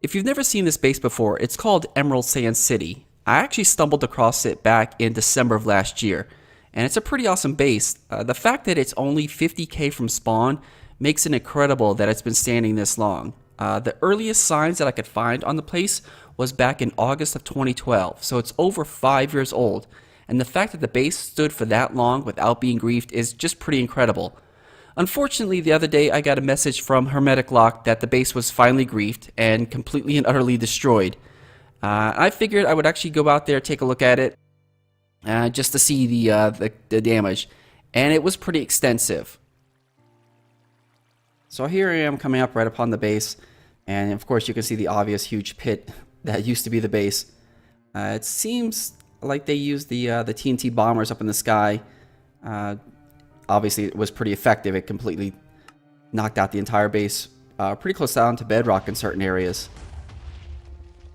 If you've never seen this base before, it's called Emeral Sand City. I actually stumbled across it back in December of last year, and it's a pretty awesome base. The fact that it's only 50k from spawn makes it incredible that it's been standing this long. The earliest signs that I could find on the place was back in August of 2012, so it's over 5 years old, and the fact that the base stood for that long without being griefed is just pretty incredible. Unfortunately, the other day I got a message from Hermetic Lock that the base was finally griefed and completely and utterly destroyed. I figured I would actually go out there, take a look at it, just to see the damage, and it was pretty extensive. So here I am coming up right upon the base, and of course you can see the obvious huge pit that used to be the base. It seems like they used the TNT bombers up in the sky. Obviously it was pretty effective. It completely knocked out the entire base, pretty close down to bedrock in certain areas.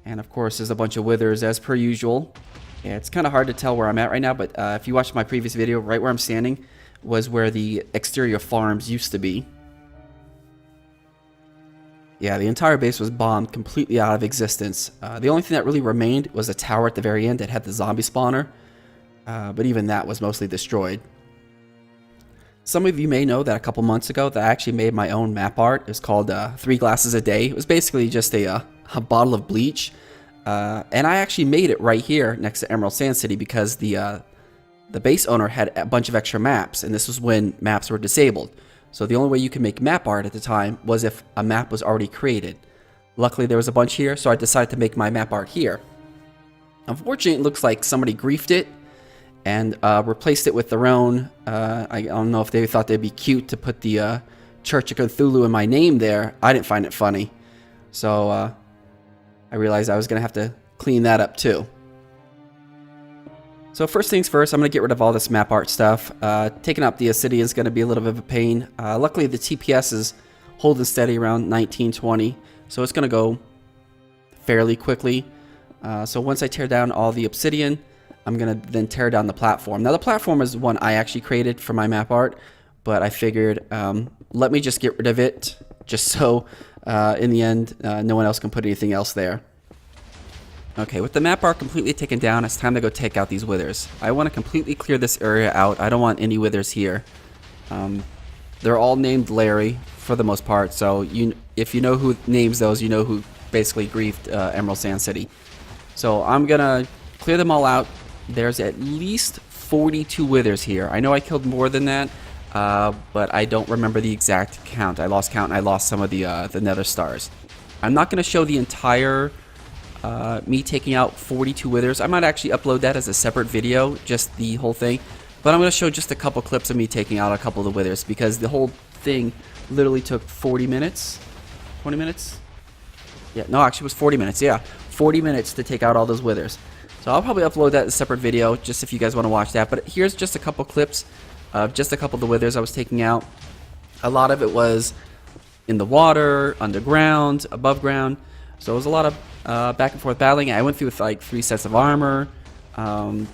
And of course there's a bunch of withers as per usual. Yeah, it's kind of hard to tell where I'm at right now, but if you watched my previous video, right where I'm standing was where the exterior farms used to be. Yeah, the entire base was bombed completely out of existence. The only thing that really remained was a tower at the very end that had the zombie spawner, but even that was mostly destroyed. Some of you may know that a couple months ago that I actually made my own map art. It was called 3 Glasses a Day. It was basically just a bottle of bleach, and I actually made it right here next to Emeral Sand City because the base owner had a bunch of extra maps, and this was when maps were disabled. So the only way you could make map art at the time was if a map was already created. Luckily there was a bunch here, so I decided to make my map art here. Unfortunately, it looks like somebody griefed it and replaced it with their own. I don't know if they thought they'd be cute to put the Church of Cthulhu in my name there. I didn't find it funny. So I realized I was going to have to clean that up too. So first things first, I'm going to get rid of all this map art stuff. Taking out the obsidian is going to be a little bit of a pain. Luckily the TPS is holding steady around 1920, so it's going to go fairly quickly. So once I tear down all the obsidian, I'm going to then tear down the platform. Now the platform is one I actually created for my map art, but I figured let me just get rid of it, just so in the end no one else can put anything else there. Okay, with the map art completely taken down, it's time to go take out these withers. I want to completely clear this area out. I don't want any withers here. They're all named Larry for the most part, so if you know who names those, you know who basically griefed Emeral Sand City. So I'm gonna clear them all out. There's at least 42 withers here. I know I killed more than that, but I don't remember the exact count. I lost count and I lost some of the nether stars. I'm not gonna show the entire me taking out 42 withers. I might actually upload that as a separate video, just the whole thing. But I'm going to show just a couple clips of me taking out a couple of the withers, because the whole thing literally took 40 minutes. 20 minutes? Yeah, no, actually it was 40 minutes. Yeah, 40 minutes to take out all those withers. So I'll probably upload that as a separate video, just if you guys want to watch that. But here's just a couple clips of just a couple of the withers I was taking out. A lot of it was in the water, underground, above ground. So it was a lot of back and forth battling. I went through with like 3 sets of armor. I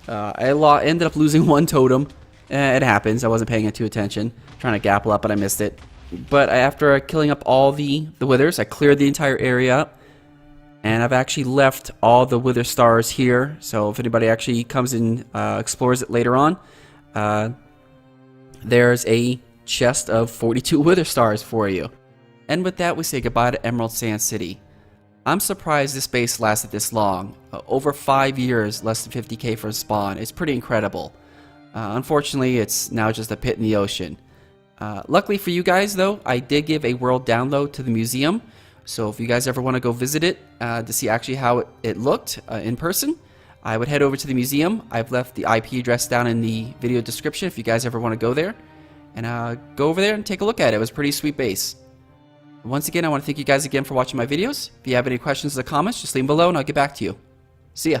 ended up losing 1 totem. It happens. I wasn't paying it too attention. Trying to gapple up, but I missed it. But after killing up all the withers, I cleared the entire area up. And I've actually left all the wither stars here. So if anybody actually comes and explores it later on, there's a chest of 42 wither stars for you. And with that, we say goodbye to Emeral Sand City. I'm surprised this base lasted this long. Over 5 years, less than 50k from spawn. It's pretty incredible. Unfortunately, it's now just a pit in the ocean. Luckily for you guys, though, I did give a world download to the museum. So if you guys ever want to go visit it to see actually how it looked in person, I would head over to the museum. I've left the IP address down in the video description if you guys ever want to go there. And go over there and take a look at it. It was a pretty sweet base. Once again, I want to thank you guys again for watching my videos. If you have any questions or comments, just leave them below and I'll get back to you. See ya.